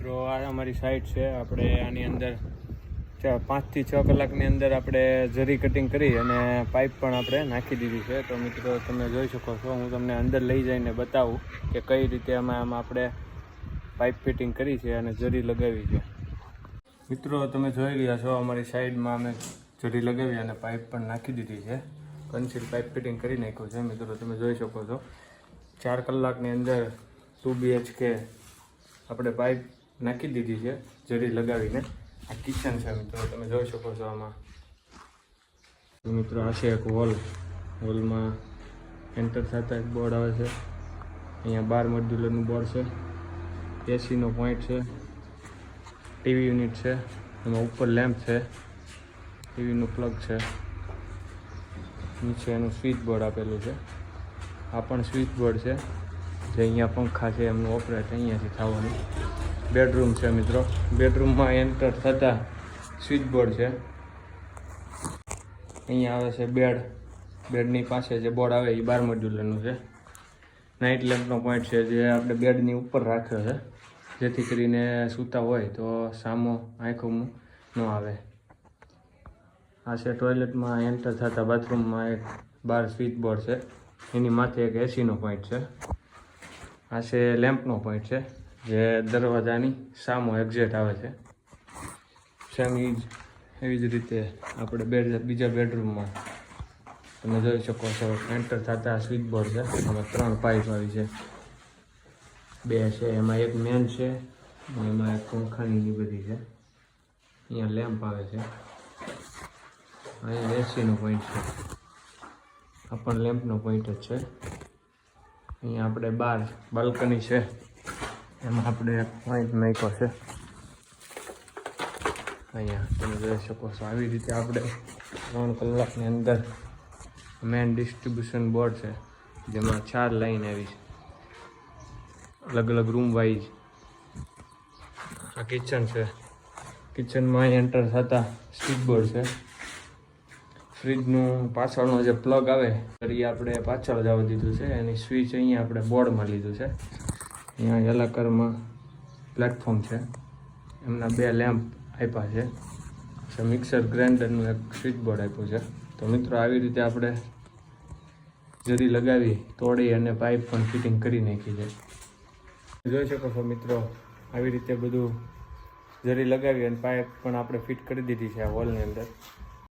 મિત્રો આ અમારી સાઈડ છે. આપણે આની અંદર 5 થી 6 કલાકની અંદર આપણે જરી કટિંગ કરી અને પાઇપ પણ આપણે નાખી દીધી છે. તો મિત્રો તમે જોઈ શકો છો, હું તમને અંદર લઈ જઈને બતાવું કે કઈ રીતે આમાં આપણે પાઇપ ફિટિંગ કરી છે અને જરી લગાવી છે. મિત્રો તમે જોઈ રહ્યા છો, અમારી સાઈડમાં અમે જરી લગાવી અને પાઇપ પણ નાખી દીધી છે. કન્સીલ પાઇપ ફિટિંગ કરી નાખ્યું છે. મિત્રો તમે જોઈ શકો છો, 4 કલાકની અંદર 2 BHK આપણે પાઇપ નાખી દીધી છે જરી લગાવીને. આ કિચન છે મિત્રો, તમે જોઈ શકો છો. આમાં મિત્રો આ છે એક હોલમાં એન્ટર થતા એક બોર્ડ આવે છે. અહીંયા 12 મોડ્યુલરનું બોર્ડ છે, એસીનો પોઈન્ટ છે, ટીવી યુનિટ છે, એમાં ઉપર લેમ્પ છે, ટીવીનું પ્લગ છે, નીચે એનું સ્વિચ બોર્ડ આપેલું છે. આ પણ સ્વિચ બોર્ડ છે, જે અહીંયા પંખા છે એમનું ઓપરેટ અહીંયાથી થવાનું. બેડરૂમ છે મિત્રો, બેડરૂમમાં એન્ટર થતાં સ્વિચ બોર્ડ છે. અહીંયા આવે છે બેડની પાસે જે બોર્ડ આવે એ 12 મોડ્યુલરનું છે. નાઇટ લેમ્પનો પોઈન્ટ છે, જે આપણે બેડની ઉપર રાખ્યો છે, જેથી કરીને સૂતા હોય તો સામો આંખોમાં ન આવે. આ છે ટોયલેટમાં એન્ટર થતાં બાથરૂમમાં એક 12 સ્વિચ બોર્ડ છે, એની માથે એક એસીનો પોઈન્ટ છે. આ છે લેમ્પનો પોઈન્ટ છે, જે દરવાજાની સામો એક્ઝેટ આવે છે. સેમ એવી જ રીતે આપણે બીજા બેડરૂમમાં તમે જોઈ શકો છો, એન્ટર થતાં સ્વિચ બોર્ડ છે. આમાં 3 પાઇપ આવી છે, 2 છે, એમાં એક મેન છે, એમાં એક પંખાની બધી છે. અહીંયા લેમ્પ આવે છે, અહીંયા એસીનો પોઈન્ટ છે, આ પણ લેમ્પનો પોઈન્ટ જ છે. અહીંયા આપણે બહાર બાલ્કની છે, એમાં આપણે એક પોઈન્ટ નાખ્યો છે. અહીંયા તમે જોઈ શકો છો. આવી રીતે આપણે 3 કલાકની અંદર મેન ડિસ્ટ્રીબ્યુશન બોર્ડ છે, જેમાં 4 લાઈન આવી છે, અલગ અલગ રૂમ વાઇઝ. આ કિચન છે, કિચનમાં એન્ટર થતાં સ્વિચ બોર્ડ છે. ફ્રીજનું પાછળનો જે પ્લગ આવે એ આપણે પાછળ જવા દીધું છે. એની સ્વિચ અહીંયા આપણે બોર્ડમાં લીધું છે. અહીંયા યલાકરમાં પ્લેટફોર્મ છે, એમના 2 લેમ્પ આપ્યા છે. મિક્સર ગ્રાઇન્ડરનું એક સ્વિચ બોર્ડ આપ્યું છે. તો મિત્રો આવી રીતે આપણે જરી લગાવી તોડી અને પાઇપ પણ ફિટિંગ કરી નાખી છે. જોઈ શકો છો મિત્રો, આવી રીતે બધું જરી લગાવી અને પાઇપ પણ આપણે ફિટ કરી દીધી છે આ વોલની અંદર.